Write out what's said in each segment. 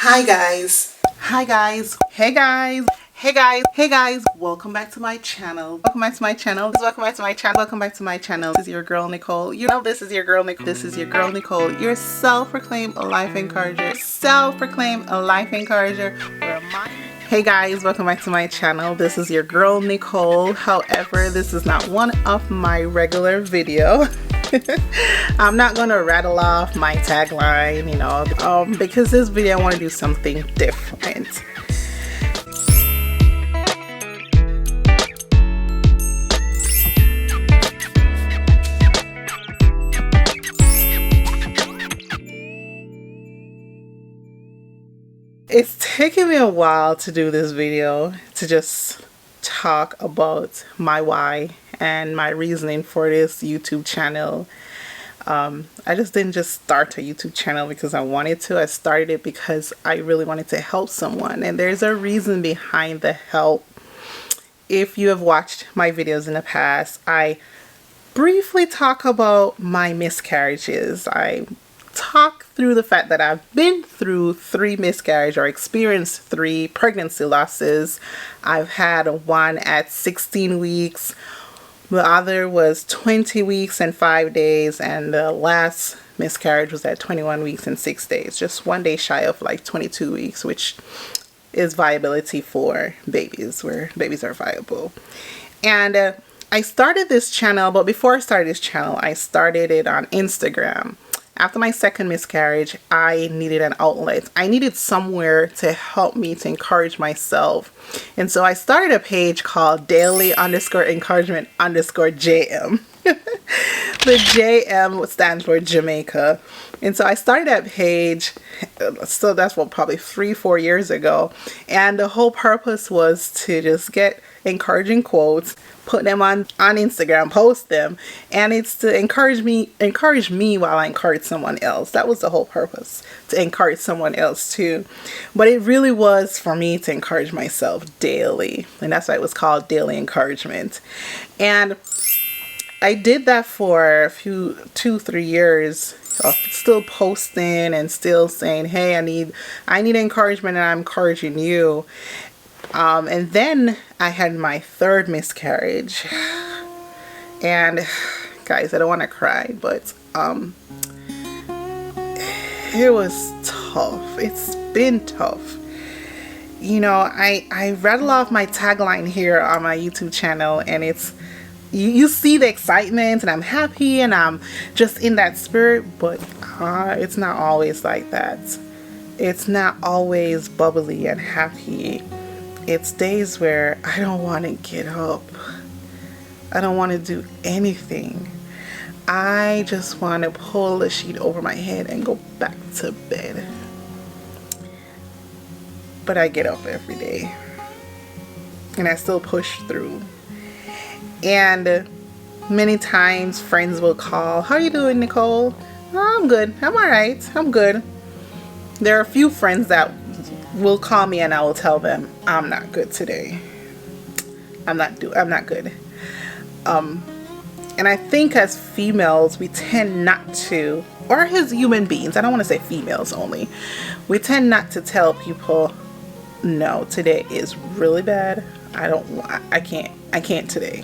Hi guys. Hi guys. Hey guys. Hey guys. Hey guys. Welcome back to my channel. Welcome back to my channel. Welcome back to my channel. Welcome back to my channel. This is your girl Nicole. You know this is your girl Nicole. This is your girl Nicole. Your self-proclaimed life encourager. Self-proclaimed life encourager. Hey guys, welcome back to my channel. This is your girl Nicole. However, this is not one of my regular video. I'm not gonna rattle off my tagline, you know, because this video I want to do something different. It's taken me a while to do this video, to just talk about my why and my reasoning for this YouTube channel. I just didn't just start a YouTube channel because I wanted to. I started it because I really wanted to help someone, and there's a reason behind the help. If you have watched my videos in the past, I briefly talk about my miscarriages. I talk through the fact that I've been through 3 miscarriages or experienced 3 pregnancy losses. I've had one at 16 weeks. The other was 20 weeks and 5 days, and the last miscarriage was at 21 weeks and 6 days, just 1 day shy of like 22 weeks, which is viability for babies, where babies are viable. And I started this channel, but before I started this channel, I started it on Instagram. After my second miscarriage, I needed an outlet. I needed somewhere to help me to encourage myself. And so I started a page called daily_encouragement_JM. The JM stands for Jamaica. And so I started that page, so that's what, probably 3-4 years ago. And the whole purpose was to just get encouraging quotes, put them on Instagram, post them, and it's to encourage me while I encourage someone else. That was the whole purpose, to encourage someone else too. But it really was for me to encourage myself daily, and that's why it was called Daily Encouragement. And I did that for a few 2-3 years, still posting and still saying, hey, I need encouragement, and I'm encouraging you. And then I had my 3rd miscarriage, and guys, I don't want to cry, but it was tough. It's been tough. You know, I rattle off my tagline here on my YouTube channel, and it's you see the excitement, and I'm happy, and I'm just in that spirit, but it's not always like that. It's not always bubbly and happy. It's days where I don't want to get up. I don't want to do anything. I just want to pull the sheet over my head and go back to bed. But I get up every day, and I still push through. And many times friends will call, how are you doing, Nicole? Oh, I'm good. I'm alright. I'm good. There are a few friends that will call me, and I will tell them I'm not good today. I'm not good. And I think as females, we tend not to, or as human beings, I don't want to say females only, we tend not to tell people, no, today is really bad. I can't today.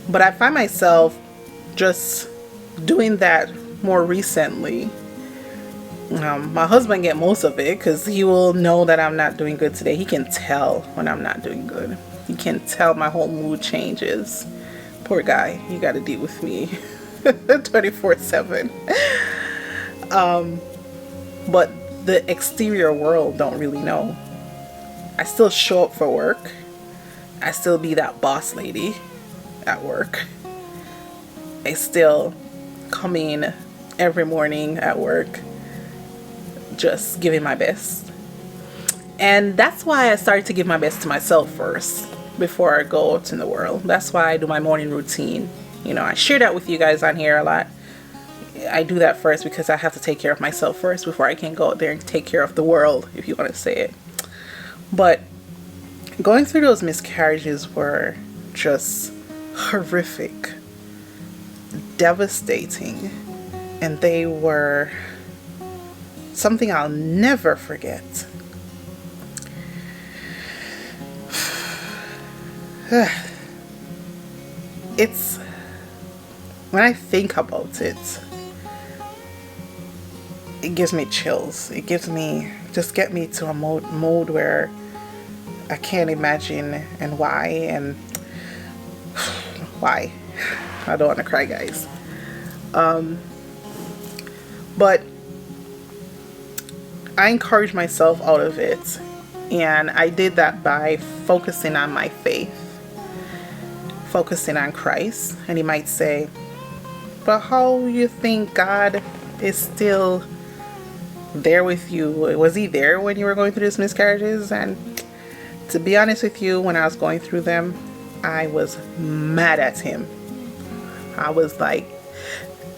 But I find myself just doing that more recently. My husband get most of it, because he will know that I'm not doing good today. He can tell when I'm not doing good. He can tell my whole mood changes. Poor guy, he got to deal with me 24/7. But the exterior world don't really know. I still show up for work. I still be that boss lady at work. I still come in every morning at work, just giving my best. And that's why I started to give my best to myself first before I go out in the world. That's why I do my morning routine. You know, I share that with you guys on here a lot. I do that first because I have to take care of myself first before I can go out there and take care of the world, if you want to say it. But going through those miscarriages were just horrific, devastating, and they were something I'll never forget. It's, when I think about it, it gives me chills. It gives me, just get me to a mode where I can't imagine, and why, and why. I don't want to cry, guys. But I encouraged myself out of it, and I did that by focusing on my faith, focusing on Christ. And you might say, but how you think God is still there with you? Was he there when you were going through these miscarriages? And to be honest with you, when I was going through them, I was mad at him. I was like,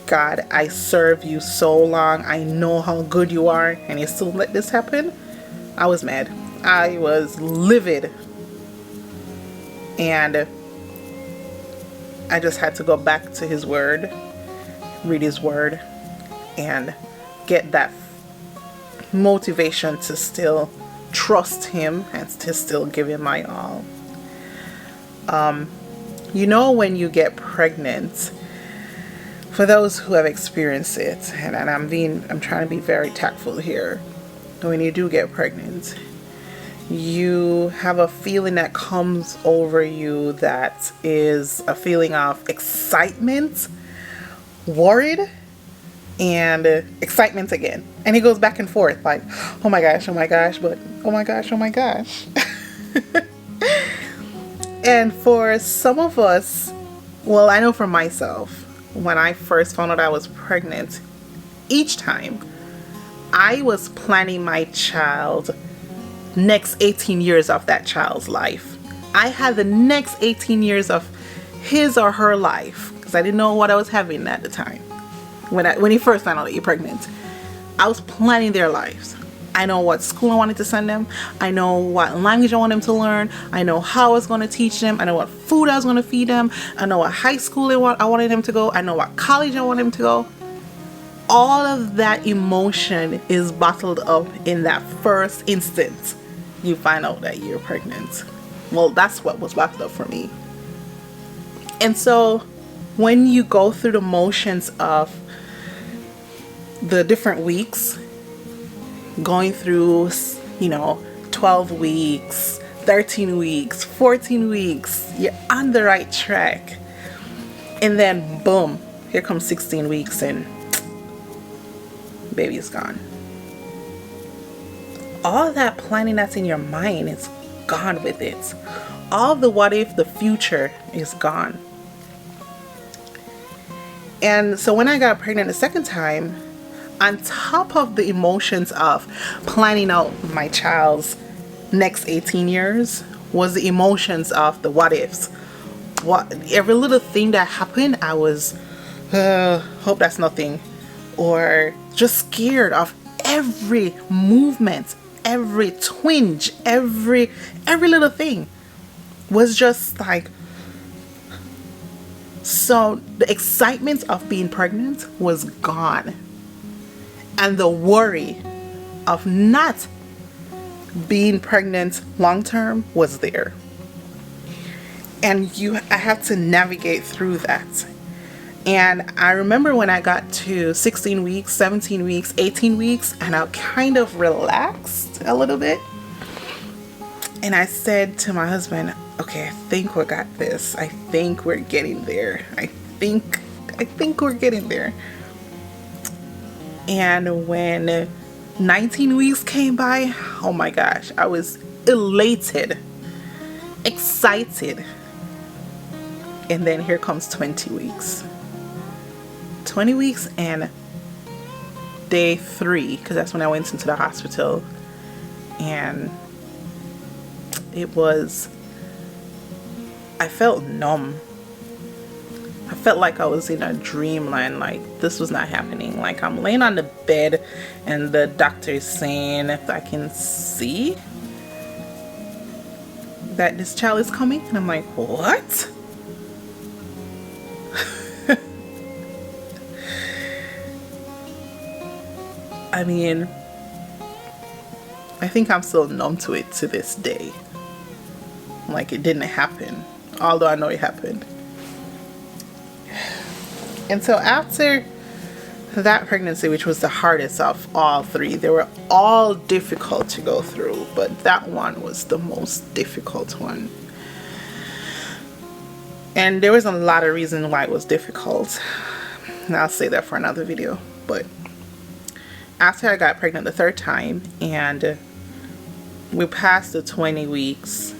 God, I serve you so long. I know how good you are, and you still let this happen? I was mad. I was livid. And I just had to go back to his word, read his word, and get that motivation to still trust him and to still give him my all. You know, when you get pregnant, for those who have experienced it, and I'm trying to be very tactful here. When you do get pregnant, you have a feeling that comes over you that is a feeling of excitement, worried, and excitement again. And it goes back and forth, like, oh my gosh, but oh my gosh, oh my gosh. And for some of us, well, I know for myself, when I first found out I was pregnant, each time I was planning my child next 18 years of that child's life. I had the next 18 years of his or her life, because I didn't know what I was having at the time. When you first found out that you're pregnant, I was planning their lives. I know what school I wanted to send them. I know what language I want them to learn. I know how I was going to teach them. I know what food I was going to feed them. I know what high school I wanted them to go. I know what college I wanted them to go. All of that emotion is bottled up in that first instant you find out that you're pregnant. Well, that's what was bottled up for me. And so when you go through the motions of the different weeks, going through, 12 weeks, 13 weeks, 14 weeks, you're on the right track. And then boom, here comes 16 weeks and baby's gone. All that planning that's in your mind is gone with it. All the what if, the future is gone. And so when I got pregnant the second time, on top of the emotions of planning out my child's next 18 years was the emotions of the what ifs. Every little thing that happened, I was, hope that's nothing. Or just scared of every movement, every twinge, every little thing was just like, so the excitement of being pregnant was gone. And the worry of not being pregnant long term was there. And I had to navigate through that. And I remember when I got to 16 weeks, 17 weeks, 18 weeks, and I kind of relaxed a little bit. And I said to my husband, okay, I think we got this. I think we're getting there. I think we're getting there. And when 19 weeks came by, oh my gosh, I was elated, excited. And then here comes 20 weeks. 20 weeks and day 3, because that's when I went into the hospital. And I felt numb. I felt like I was in a dreamland, like this was not happening. Like I'm laying on the bed and the doctor is saying if I can see that this child is coming. And I'm like, what? I mean, I think I'm still numb to it to this day. Like it didn't happen, although I know it happened. And so after that pregnancy, which was the hardest of all three, they were all difficult to go through, but that one was the most difficult one. And there was a lot of reasons why it was difficult, and I'll say that for another video. But after I got pregnant the third time and we passed the 20 weeks,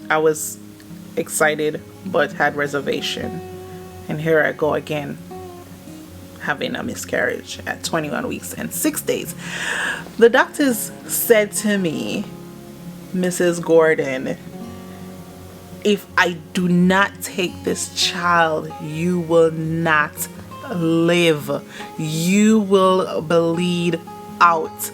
I was excited but had reservation. And here I go again, having a miscarriage at 21 weeks and 6 days. The doctors said to me, Mrs. Gordon, if I do not take this child, you will not live. You will bleed out.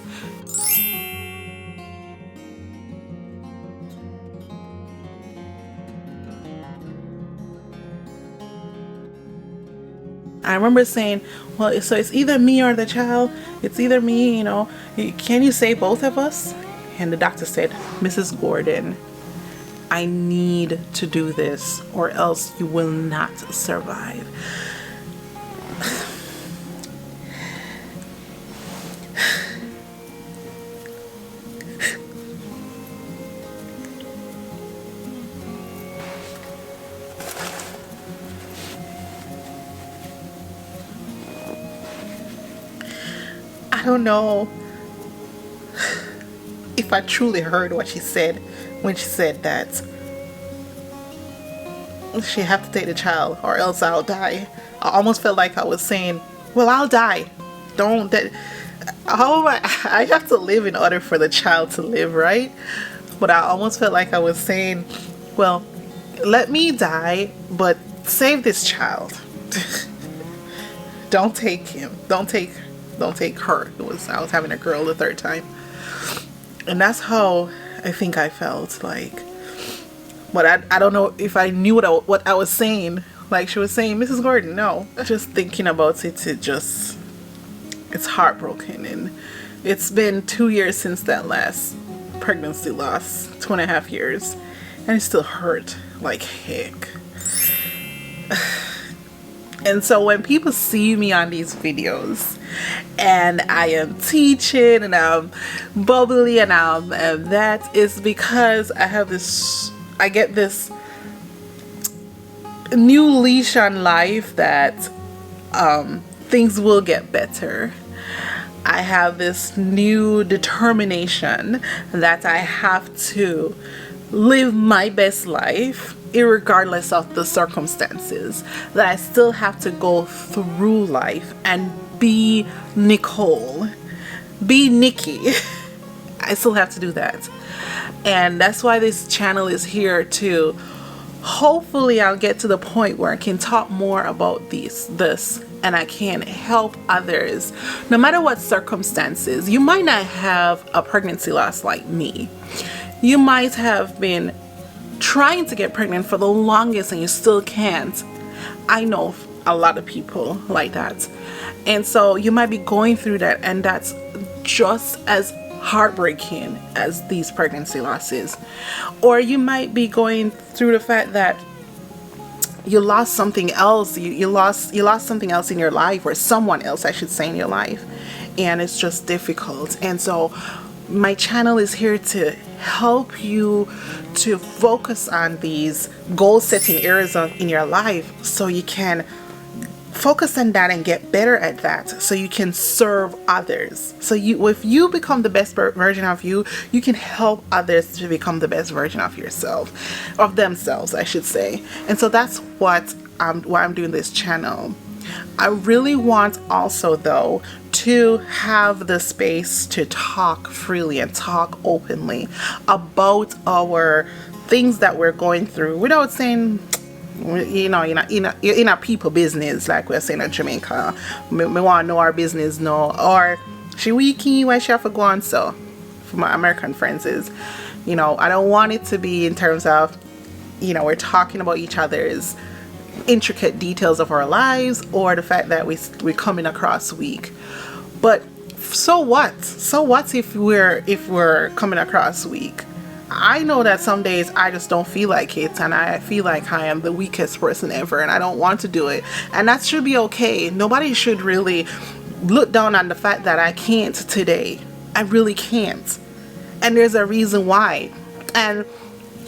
I remember saying, well, so it's either me or the child. It's either me, you know. Can you save both of us? And the doctor said, Mrs. Gordon, I need to do this or else you will not survive. I don't know if I truly heard what she said when she said that she had to take the child or else I'll die. I almost felt like I was saying, well, I'll die. I have to live in order for the child to live, right? But I almost felt like I was saying, well, let me die, but save this child. Don't take him. Don't take her. I was having a girl the third time. And that's how I think I felt like. But I don't know if I knew what I was saying. Like she was saying, Mrs. Gordon, no. Just thinking about it, it's heartbroken. And it's been 2 years since that last pregnancy loss, 2.5 years. And it still hurt like heck. And so when people see me on these videos and I am teaching and I'm bubbly and that is because I get this new leash on life that things will get better. I have this new determination that I have to live my best life irregardless of the circumstances, that I still have to go through life and be Nicole, be Nikki. I still have to do that. And that's why this channel is here to hopefully I'll get to the point where I can talk more about this and I can help others no matter what circumstances. You might not have a pregnancy loss like me. You might have been trying to get pregnant for the longest and you still can't. I know a lot of people like that. And so you might be going through that, and that's just as heartbreaking as these pregnancy losses. Or you might be going through the fact that you lost something else. You lost something else in your life, or someone else I should say in your life, and it's just difficult. And so my channel is here to help you to focus on these goal setting areas in your life so you can focus on that and get better at that so you can serve others. So if you become the best version of you, you can help others to become the best version of yourself, of themselves I should say. And so that's why I'm doing this channel. I really want also though to have the space to talk freely and talk openly about our things that we're going through without saying, you know, in a people business, like we're saying in Jamaica. We want to know our business, no, or she weaky, why she have to go on. So for my American friends is, you know, I don't want it to be in terms of, you know, we're talking about each other's intricate details of our lives or the fact that we're coming across weak. But So what? So what if we're coming across weak? I know that some days I just don't feel like it, and I feel like I am the weakest person ever and I don't want to do it, and that should be okay. Nobody should really look down on the fact that I can't today. I really can't, and there's a reason why. And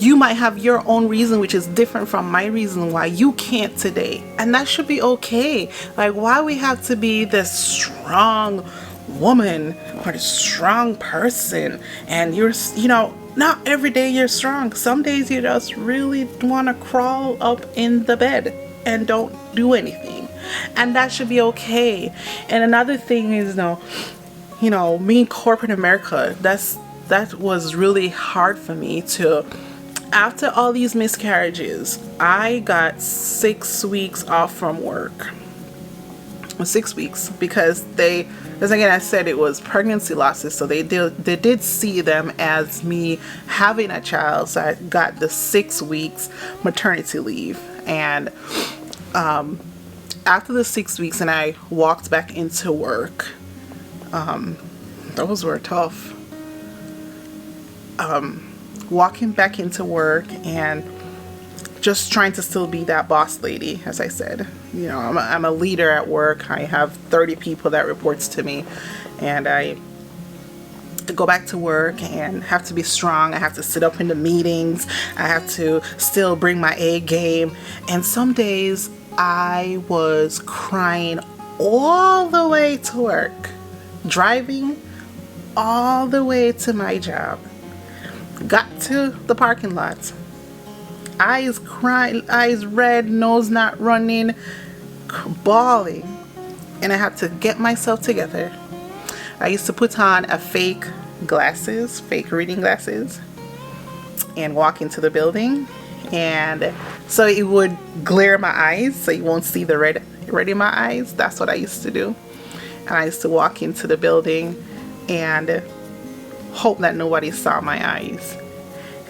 you might have your own reason, which is different from my reason why you can't today, and that should be okay. Like, why we have to be this strong woman or this strong person, and not every day you're strong. Some days you just really want to crawl up in the bed and don't do anything, and that should be okay. And another thing is, me in corporate America, that was really hard for me to. After all these miscarriages, I got 6 weeks off from work. 6 weeks, because as again I said, it was pregnancy losses, so they did see them as me having a child. So I got the 6 weeks maternity leave, and after the 6 weeks, and I walked back into work. Those were tough. Walking back into work and just trying to still be that boss lady. As I said, I'm a leader at work. I have 30 people that reports to me, and I go back to work and have to be strong. I have to sit up in the meetings. I have to still bring my A game. And some days I was crying all the way to work, driving all the way to my job. Got to the parking lot, eyes crying, eyes red, nose not running, bawling, and I had to get myself together. I used to put on a fake reading glasses, and walk into the building, and so it would glare my eyes so you won't see the red in my eyes. That's what I used to do. And I used to walk into the building and hope that nobody saw my eyes.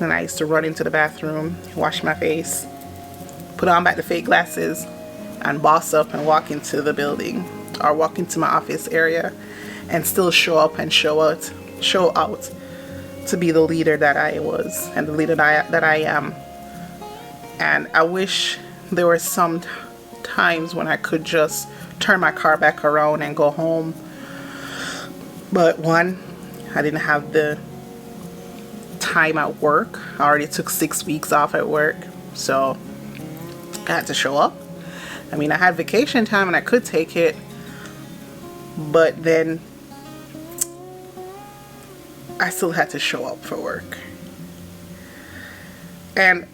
And I used to run into the bathroom, wash my face, put on back the fake glasses, and boss up and walk into the building or walk into my office area, and still show up and show out to be the leader that I was and the leader that I am. And I wish there were some times when I could just turn my car back around and go home. But one, I didn't have the time at work. I already took 6 weeks off at work, so I had to show up. I mean, I had vacation time and I could take it, but then I still had to show up for work. And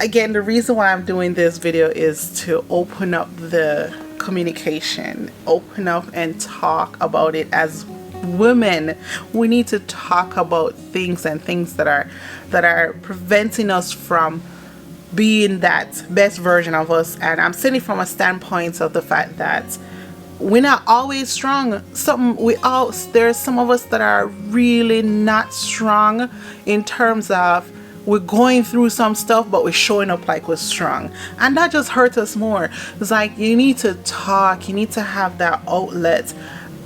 again, the reason why I'm doing this video is to open up the communication, open up and talk about it. As women, we need to talk about things that are preventing us from being that best version of us. And I'm saying it from a standpoint of the fact that we're not always strong. There's some of us that are really not strong in terms of we're going through some stuff, but we're showing up like we're strong, and that just hurts us more. It's like, you need to talk, you need to have that outlet.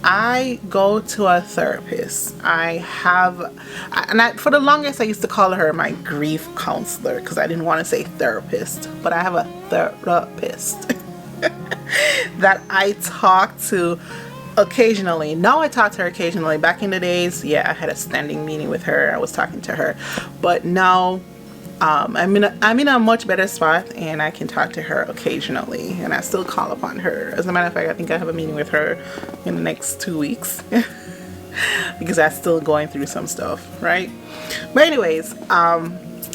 I go to a therapist. For the longest I used to call her my grief counselor because I didn't want to say therapist, but I have a therapist that I talk to occasionally. Now I talk to her occasionally. Back in the days, I had a standing meeting with her. I was talking to her, but now I'm in a much better spot, and I can talk to her occasionally, and I still call upon her. As a matter of fact, I think I have a meeting with her in the next 2 weeks because I'm still going through some stuff, right? But anyways,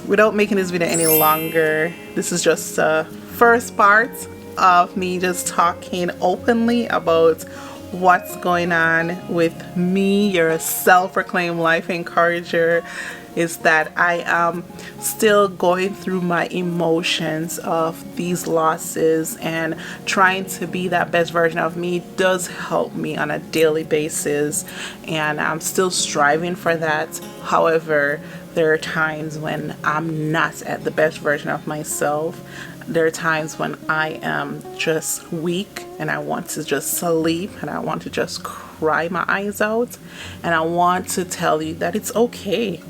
without making this video any longer, this is just the first part of me just talking openly about what's going on with me, your self-proclaimed life encourager. Is that I am still going through my emotions of these losses, and trying to be that best version of me does help me on a daily basis, and I'm still striving for that. However, there are times when I'm not at the best version of myself. There are times when I am just weak and I want to just sleep and I want to just cry cry my eyes out, and I want to tell you that it's okay.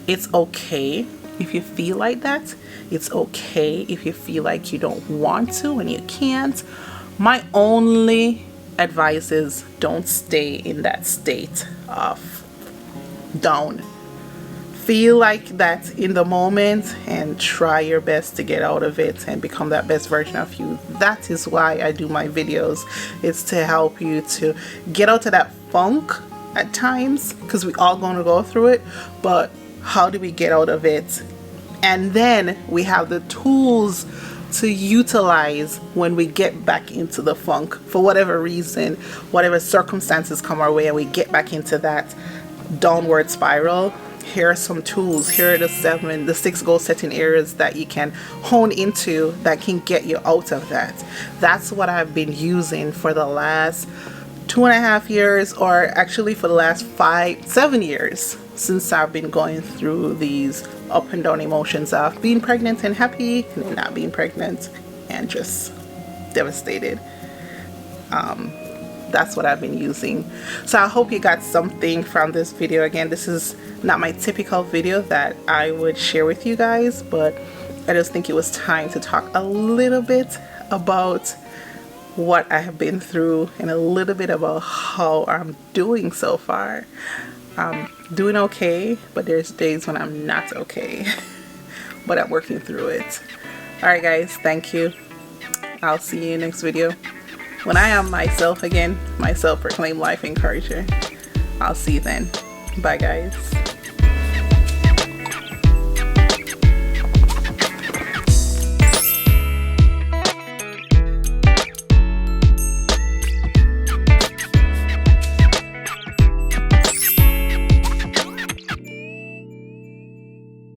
It's okay if you feel like that. It's okay if you feel like you don't want to and you can't. My only advice is don't stay in that state of down. Feel like that in the moment and try your best to get out of it and become that best version of you. That is why I do my videos. It's to help you to get out of that funk at times, because we all going to go through it, but how do we get out of it? And then we have the tools to utilize when we get back into the funk for whatever reason, whatever circumstances come our way, and we get back into that downward spiral. Here are some tools. Here are the 6 goal setting areas that you can hone into that can get you out of that. That's what I've been using for the last 2.5 years, or actually for the last 7 years, since I've been going through these up and down emotions of being pregnant and happy, and then not being pregnant and just devastated. That's what I've been using. So I hope you got something from this video. Again, this is not my typical video that I would share with you guys, but I just think it was time to talk a little bit about what I have been through and a little bit about how I'm doing so far. I'm doing okay, but there's days when I'm not okay, but I'm working through it. Alright guys, thank you. I'll see you next video when I am myself again, my self-proclaimed life encourager. I'll see you then. Bye guys.